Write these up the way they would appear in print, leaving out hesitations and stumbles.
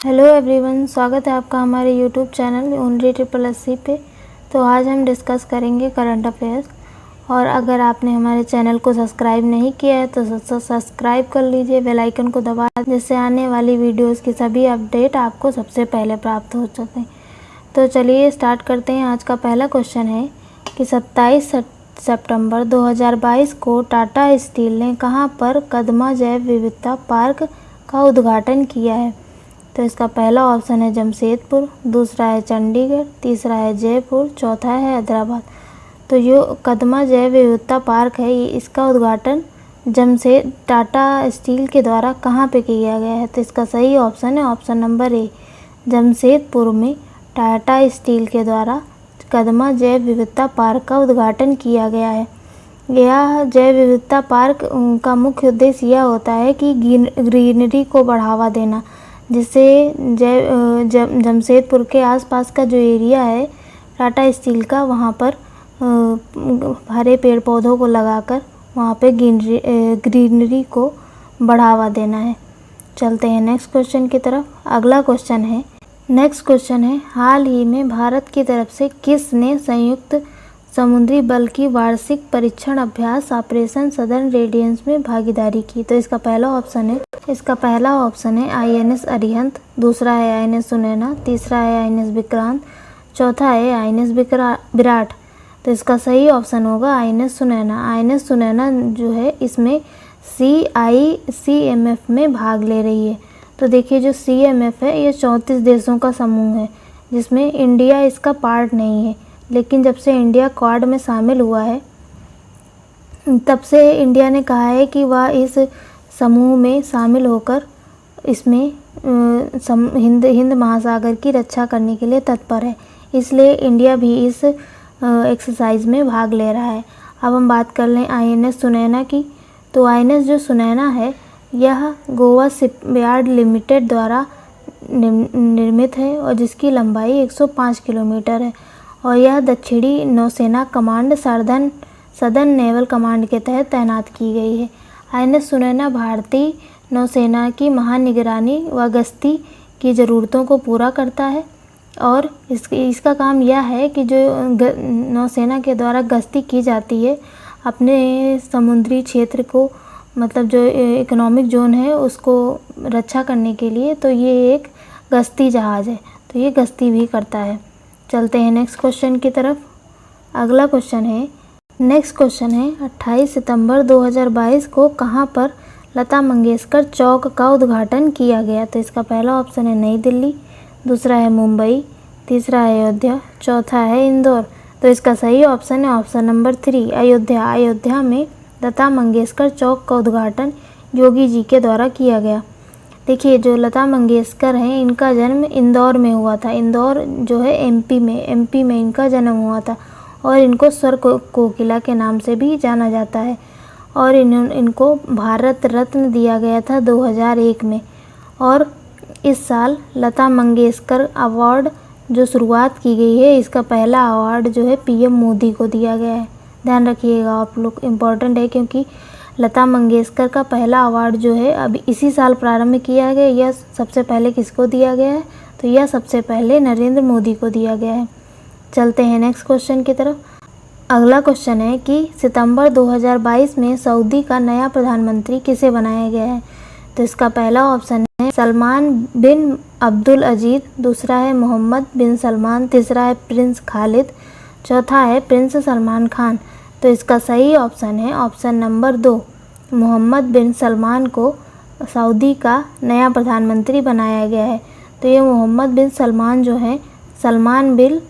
Hello everyone, स्वागत है आपका हमारे YouTube channel only triple SC पे। तो आज हम डिस्कस करेंगे करंट अफेयर्स। और अगर आपने हमारे चैनल को सब्सक्राइब नहीं किया है तो सब्सक्राइब कर लीजिए, बेल आइकन को दबा, जिससे आने वाली वीडियोस की सभी अपडेट आपको सबसे पहले प्राप्त हो सकें। तो चलिए स्टार्ट करते हैं। आज का पहला क्वेश्चन है कि 27 सितंबर 2022 को टाटा स्टील ने कहाँ पर कदमा जैव विविधता पार्क का उद्घाटन किया है? तो इसका पहला ऑप्शन है जमशेदपुर, दूसरा है चंडीगढ़, तीसरा है जयपुर, चौथा है हैदराबाद। तो ये कदमा जैव विविधता पार्क है, इसका उद्घाटन टाटा स्टील के द्वारा कहाँ पे किया गया है? तो इसका सही ऑप्शन है ऑप्शन नंबर ए, जमशेदपुर में टाटा स्टील के द्वारा कदमा जैव विविधता पार्क का उद्घाटन किया गया है। यह जैव विविधता पार्क का मुख्य उद्देश्य यह होता है कि ग्रीनरी को बढ़ावा देना, जिससे जमशेदपुर के आसपास का जो एरिया है टाटा स्टील का, वहाँ पर हरे पेड़ पौधों को लगाकर वहाँ पे ग्रीनरी को बढ़ावा देना है। चलते हैं नेक्स्ट क्वेश्चन की तरफ। अगला क्वेश्चन है, नेक्स्ट क्वेश्चन है, हाल ही में भारत की तरफ से किसने संयुक्त समुद्री बल की वार्षिक परीक्षण अभ्यास ऑपरेशन सदर्न रेडियंस में भागीदारी की? तो इसका पहला ऑप्शन है आईएनएस अरिहंत, दूसरा है आईएनएस सुनैना, तीसरा है आईएनएस विक्रांत, चौथा है आईएनएस विराट। तो इसका सही ऑप्शन होगा आईएनएस सुनैना। आईएनएस सुनैना जो है इसमें CICMF में भाग ले रही है। तो देखिए जो CMF है ये 34 देशों का समूह है, जिसमें इंडिया इसका पार्ट नहीं है। लेकिन जब से इंडिया क्वाड में शामिल हुआ है तब से इंडिया ने कहा है कि वह इस समूह में शामिल होकर इसमें हिंद महासागर की रक्षा करने के लिए तत्पर है। इसलिए इंडिया भी इस एक्सरसाइज में भाग ले रहा है। अब हम बात कर लें आईएनएस सुनैना की। तो आईएनएस जो सुनैना है यह गोवा शिपयार्ड लिमिटेड द्वारा निर्मित है और जिसकी लंबाई 105 किलोमीटर है और यह दक्षिणी नौसेना कमांड सदर्न नेवल कमांड के तहत तैनात की गई है। आईएनएस सुनैना भारतीय नौसेना की महानिगरानी व गश्ती की ज़रूरतों को पूरा करता है और इसका काम यह है कि जो नौसेना के द्वारा गश्ती की जाती है अपने समुद्री क्षेत्र को, मतलब जो इकोनॉमिक जोन है उसको रक्षा करने के लिए, तो ये एक गश्ती जहाज़ है, तो ये गश्ती भी करता है। चलते हैं नेक्स्ट क्वेश्चन की तरफ। अगला क्वेश्चन है, नेक्स्ट क्वेश्चन है 28 सितंबर 2022 को कहाँ पर लता मंगेशकर चौक का उद्घाटन किया गया? तो इसका पहला ऑप्शन है नई दिल्ली, दूसरा है मुंबई, तीसरा है अयोध्या, चौथा है इंदौर। तो इसका सही ऑप्शन है ऑप्शन नंबर 3, अयोध्या। अयोध्या में लता मंगेशकर चौक का उद्घाटन योगी जी के द्वारा किया गया। देखिए जो लता मंगेशकर हैं इनका जन्म इंदौर में हुआ था। इंदौर जो है एमपी में इनका जन्म हुआ था और इनको स्वर कोकिला के नाम से भी जाना जाता है और इनको भारत रत्न दिया गया था 2001 में। और इस साल लता मंगेशकर अवार्ड जो शुरुआत की गई है, इसका पहला अवार्ड जो है PM मोदी को दिया गया है। ध्यान रखिएगा आप लोग, इम्पोर्टेंट है क्योंकि लता मंगेशकर का पहला अवार्ड जो है अभी इसी साल प्रारंभ किया गया। यह सबसे पहले किसको दिया गया है? तो यह सबसे पहले नरेंद्र मोदी को दिया गया है। चलते हैं नेक्स्ट क्वेश्चन की तरफ। अगला क्वेश्चन है कि सितंबर 2022 में सऊदी का नया प्रधानमंत्री किसे बनाया गया है? तो इसका पहला ऑप्शन है सलमान बिन अब्दुल अजीज, दूसरा है मोहम्मद बिन सलमान, तीसरा है प्रिंस खालिद, चौथा है प्रिंस सलमान खान। तो इसका सही ऑप्शन है ऑप्शन नंबर 2, मोहम्मद बिन सलमान को सऊदी का नया प्रधानमंत्री बनाया गया है। तो ये मोहम्मद बिन सलमान जो हैं सलमान बिन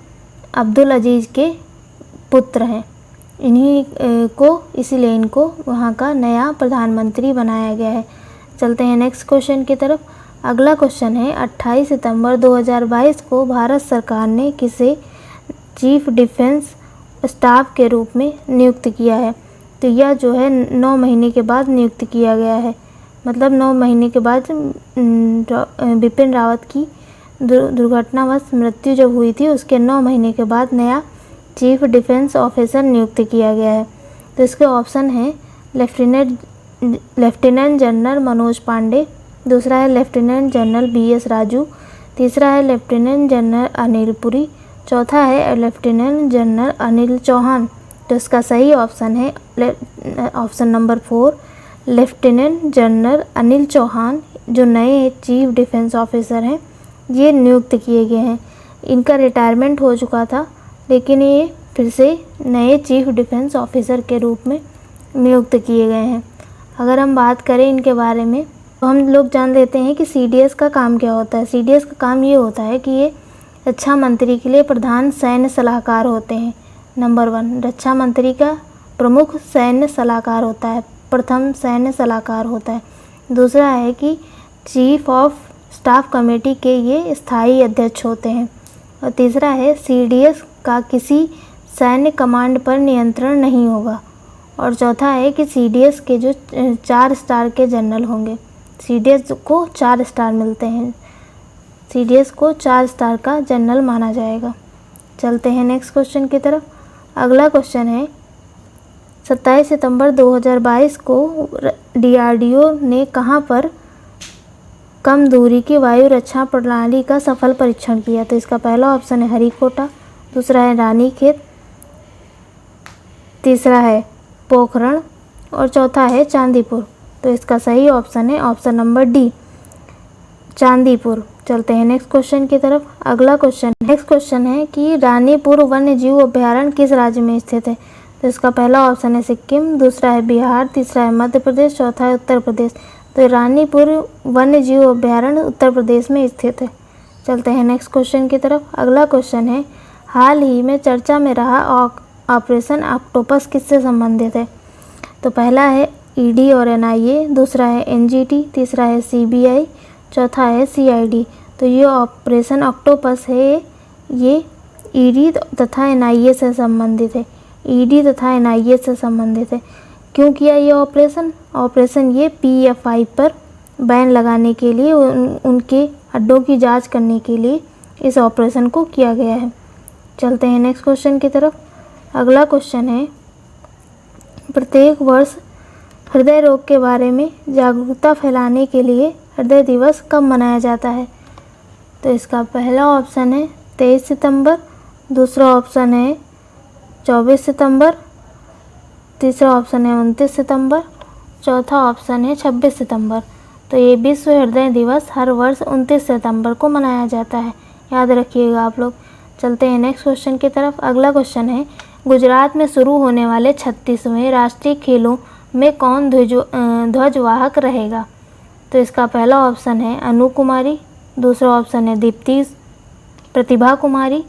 अब्दुल अजीज़ के पुत्र हैं, इन्हीं को इसीलिए इनको वहाँ का नया प्रधानमंत्री बनाया गया है। चलते हैं नेक्स्ट क्वेश्चन की तरफ। अगला क्वेश्चन है 28 सितंबर 2022 को भारत सरकार ने किसे चीफ डिफेंस स्टाफ के रूप में नियुक्त किया है? तो यह जो है 9 महीने के बाद नियुक्त किया गया है। मतलब 9 महीने के बाद बिपिन रावत की दुर्घटनावश मृत्यु जब हुई थी उसके 9 महीने के बाद नया चीफ डिफेंस ऑफिसर नियुक्त किया गया है। तो इसके ऑप्शन है लेफ्टिनेंट जनरल मनोज पांडे, दूसरा है लेफ्टिनेंट जनरल BS राजू, तीसरा है लेफ्टिनेंट जनरल अनिल पुरी, चौथा है लेफ्टिनेंट जनरल अनिल चौहान। तो इसका सही ऑप्शन है option number 4 lieutenant general Anil Chauhan, जो नए चीफ डिफेंस ऑफिसर हैं, ये नियुक्त किए गए हैं। इनका रिटायरमेंट हो चुका था, लेकिन ये फिर से नए चीफ डिफेंस ऑफिसर के रूप में नियुक्त किए गए हैं। अगर हम बात करें इनके बारे में तो हम लोग जान लेते हैं कि CDS का काम क्या होता है। CDS का काम ये होता है कि ये रक्षा मंत्री के लिए प्रधान सैन्य सलाहकार होते हैं। नंबर 1 रक्षा मंत्री का प्रमुख सैन्य सलाहकार होता है, प्रथम सैन्य सलाहकार होता है। दूसरा है कि चीफ ऑफ स्टाफ कमेटी के ये स्थायी अध्यक्ष होते हैं। और तीसरा है CDS का किसी सैन्य कमांड पर नियंत्रण नहीं होगा। और चौथा है कि CDS के जो 4 स्टार के जनरल होंगे, CDS को 4 स्टार मिलते हैं, CDS को 4 स्टार का जनरल माना जाएगा। चलते हैं नेक्स्ट क्वेश्चन की तरफ। अगला क्वेश्चन है 27 सितंबर 2022 को DRDO ने कहाँ पर कम दूरी की वायु रक्षा प्रणाली का सफल परीक्षण किया? तो इसका पहला ऑप्शन है हरिकोटा, दूसरा है रानीखेत, तीसरा है पोखरण और चौथा है चांदीपुर। तो इसका सही ऑप्शन है ऑप्शन नंबर डी, चांदीपुर। चलते हैं नेक्स्ट क्वेश्चन की तरफ। अगला क्वेश्चन है कि रानीपुर वन्य जीव अभयारण्य किस राज्य में स्थित है? तो इसका पहला ऑप्शन है सिक्किम, दूसरा है बिहार, तीसरा है मध्य प्रदेश, चौथा है उत्तर प्रदेश। तो रानीपुर वन्य जीव अभयारण्य उत्तर प्रदेश में स्थित है। चलते हैं नेक्स्ट क्वेश्चन की तरफ। अगला क्वेश्चन है हाल ही में चर्चा में रहा ऑपरेशन ऑक्टोपस किससे संबंधित है? तो पहला है ED और NIA, दूसरा है NGT, तीसरा है CBI, चौथा है CID। तो ये ऑपरेशन ऑक्टोपस है, ये ED तथा NIA से संबंधित है, ED तथा NIA से संबंधित है। क्यों किया ये ऑपरेशन ये PFI पर बैन लगाने के लिए, उनके अड्डों की जांच करने के लिए इस ऑपरेशन को किया गया है। चलते हैं नेक्स्ट क्वेश्चन की तरफ। अगला क्वेश्चन है प्रत्येक वर्ष हृदय रोग के बारे में जागरूकता फैलाने के लिए हृदय दिवस कब मनाया जाता है? तो इसका पहला ऑप्शन है 23 सितंबर, दूसरा ऑप्शन है 24 सितंबर, तीसरा ऑप्शन है 29 सितंबर, चौथा ऑप्शन है 26 सितंबर। तो ये विश्व हृदय दिवस हर वर्ष 29 सितंबर को मनाया जाता है, याद रखिएगा आप लोग। चलते हैं नेक्स्ट क्वेश्चन की तरफ। अगला क्वेश्चन है गुजरात में शुरू होने वाले 36वें राष्ट्रीय खेलों में कौन ध्वजवाहक रहेगा? तो इसका पहला ऑप्शन है अनु कुमारी, दूसरा ऑप्शन है दीप्ति प्रतिभा कुमारी,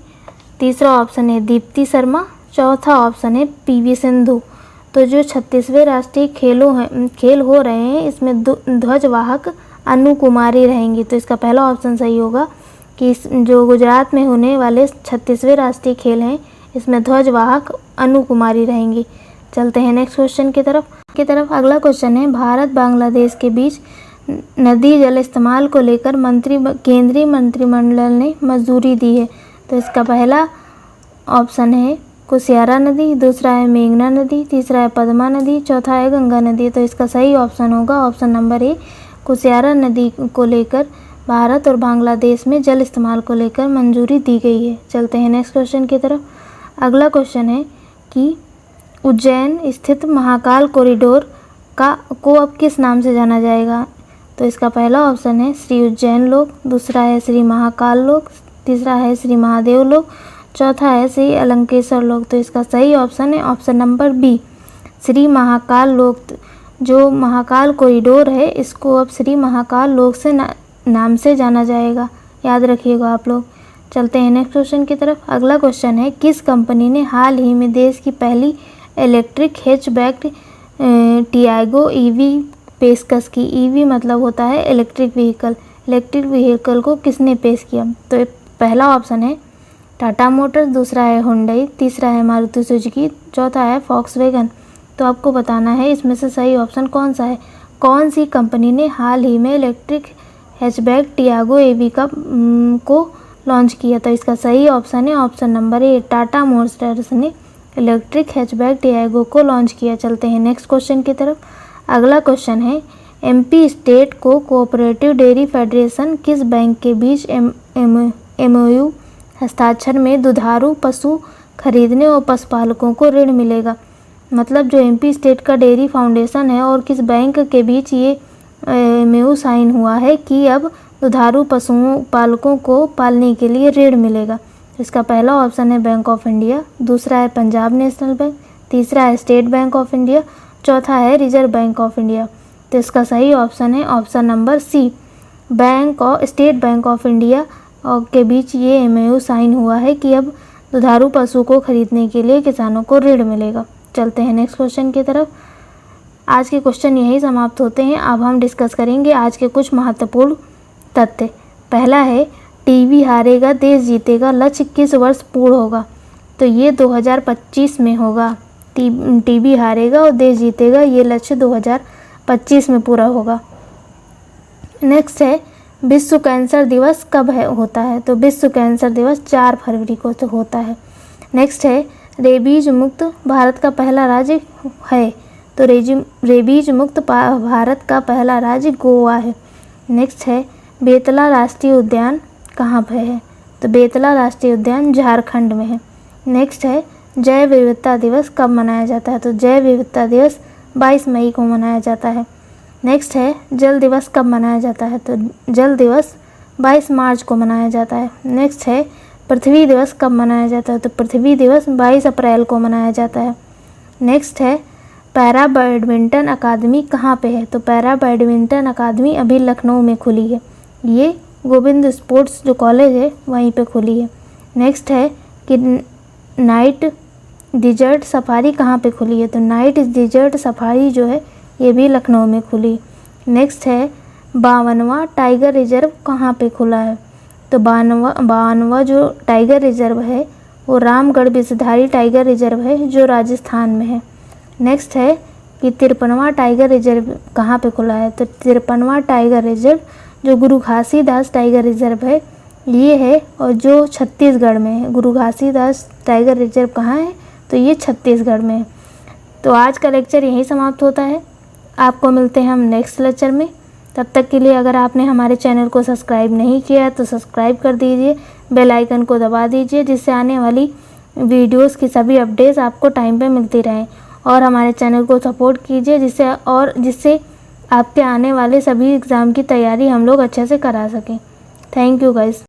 तीसरा ऑप्शन है दीप्ति शर्मा, चौथा ऑप्शन है PV सिंधु। तो जो 36वें राष्ट्रीय खेल हो रहे हैं, इसमें ध्वजवाहक अनु कुमारी रहेंगी। तो इसका पहला ऑप्शन सही होगा कि जो गुजरात में होने वाले 36वें राष्ट्रीय खेल हैं, इसमें ध्वजवाहक अनु कुमारी रहेंगी। चलते हैं नेक्स्ट क्वेश्चन की तरफ। अगला क्वेश्चन है भारत बांग्लादेश के बीच नदी जल इस्तेमाल को लेकर केंद्रीय मंत्रिमंडल ने मंजूरी दी है। तो इसका पहला ऑप्शन है कुशियारा नदी, दूसरा है मेघना नदी, तीसरा है पद्मा नदी, चौथा है गंगा नदी। तो इसका सही ऑप्शन होगा ऑप्शन नंबर ए, कुशियारा नदी को लेकर भारत और बांग्लादेश में जल इस्तेमाल को लेकर मंजूरी दी गई है। चलते हैं नेक्स्ट क्वेश्चन की तरफ। अगला क्वेश्चन है कि उज्जैन स्थित महाकाल कॉरिडोर को अब किस नाम से जाना जाएगा? तो इसका पहला ऑप्शन है श्री उज्जैन लोक, दूसरा है श्री महाकाल लोक, तीसरा है श्री महादेव लोक, चौथा है श्री अलंकेश्वर लोक। तो इसका सही ऑप्शन है option number B, Shri Mahakal Lok. जो महाकाल कॉरिडोर है, इसको अब श्री महाकाल लोक से नाम से जाना जाएगा, याद रखिएगा आप लोग। चलते हैं नेक्स्ट क्वेश्चन की तरफ। अगला क्वेश्चन है किस कंपनी ने हाल ही में देश की पहली इलेक्ट्रिक हैचबैक टियागो EV पेशकश की? EV मतलब होता है इलेक्ट्रिक व्हीकल। इलेक्ट्रिक व्हीकल को किसने पेश किया? तो पहला ऑप्शन है टाटा मोटर्स, दूसरा है हुंडई, तीसरा है मारुति सुजुकी, चौथा है फॉक्सवैगन। तो आपको बताना है इसमें से सही ऑप्शन कौन सा है। कौन सी कंपनी ने हाल ही में इलेक्ट्रिक हैचबैक टियागो EV को लॉन्च किया? तो इसका सही ऑप्शन है option number A, Tata Motors ने इलेक्ट्रिक हैचबैक टियागो को लॉन्च किया। चलते हैं नेक्स्ट क्वेश्चन की तरफ। अगला क्वेश्चन है एमपी स्टेट को कोऑपरेटिव डेयरी फेडरेशन किस बैंक के बीच एमओयू हस्ताक्षर में दुधारू पशु खरीदने और पशुपालकों को ऋण मिलेगा। मतलब जो एमपी स्टेट का डेयरी फाउंडेशन है और किस बैंक के बीच ये एमओयू साइन हुआ है कि अब दुधारू पशुओं पालकों को पालने के लिए ऋण मिलेगा। इसका पहला ऑप्शन है बैंक ऑफ इंडिया, दूसरा है पंजाब नेशनल बैंक, तीसरा है स्टेट बैंक ऑफ इंडिया, चौथा है रिजर्व बैंक ऑफ इंडिया। तो इसका सही ऑप्शन है option number C, State Bank of India और के बीच ये एमओयू साइन हुआ है कि अब दुधारू पशु को खरीदने के लिए किसानों को ऋण मिलेगा। चलते हैं नेक्स्ट क्वेश्चन की तरफ। आज के क्वेश्चन यही समाप्त होते हैं। अब हम डिस्कस करेंगे आज के कुछ महत्वपूर्ण तथ्य। पहला है टीबी हारेगा देश जीतेगा लक्ष्य किस वर्ष पूर्ण होगा? तो ये 2025 में होगा। टीबी हारेगा और देश जीतेगा ये लक्ष्य 2025 में पूरा होगा। नेक्स्ट है विश्व कैंसर दिवस कब होता है? तो विश्व कैंसर दिवस 4 फरवरी को तो होता है। नेक्स्ट है रेबीज मुक्त भारत का पहला राज्य है? तो रेबीज मुक्त भारत का पहला राज्य गोवा है। नेक्स्ट है बेतला राष्ट्रीय उद्यान कहाँ पे है? तो बेतला राष्ट्रीय उद्यान झारखंड में है। नेक्स्ट है जैव विविधता दिवस कब मनाया जाता है? तो जैव विविधता दिवस 22 मई को मनाया जाता है। नेक्स्ट है जल दिवस कब मनाया जाता है? तो जल दिवस 22 मार्च को मनाया जाता है। नेक्स्ट है पृथ्वी दिवस कब मनाया जाता है? तो पृथ्वी दिवस 22 अप्रैल को मनाया जाता है। नेक्स्ट है पैरा बैडमिंटन अकादमी कहाँ पे है? तो पैरा बैडमिंटन अकादमी अभी लखनऊ में खुली है। ये गोविंद स्पोर्ट्स जो कॉलेज है वहीं पे खुली है। नेक्स्ट है कि नाइट डिजर्ट सफारी कहाँ पे खुली है? तो नाइट डिजर्ट सफारी जो है ये भी लखनऊ में खुली। नेक्स्ट है 52वां टाइगर रिजर्व कहाँ पे खुला है? तो 52वां जो टाइगर रिजर्व है वो रामगढ़ विषधारी टाइगर रिजर्व है जो राजस्थान में है। नेक्स्ट है कि 53वां टाइगर रिजर्व कहाँ पे खुला है? तो 53वां टाइगर रिजर्व जो गुरु घासीदास टाइगर रिजर्व है ये है और जो छत्तीसगढ़ में है। गुरु घासीदास टाइगर रिजर्व कहाँ है? तो ये छत्तीसगढ़ में है। तो आज का लेक्चर यहीं समाप्त होता है। आपको मिलते हैं हम नेक्स्ट लेक्चर में। तब तक के लिए अगर आपने हमारे चैनल को सब्सक्राइब नहीं किया है तो सब्सक्राइब कर दीजिए, बेल आइकन को दबा दीजिए जिससे आने वाली वीडियोस की सभी अपडेट्स आपको टाइम पे मिलती रहें। और हमारे चैनल को सपोर्ट कीजिए जिससे आपके आने वाले सभी एग्ज़ाम की तैयारी हम लोग अच्छे से करा सकें। Thank you guys.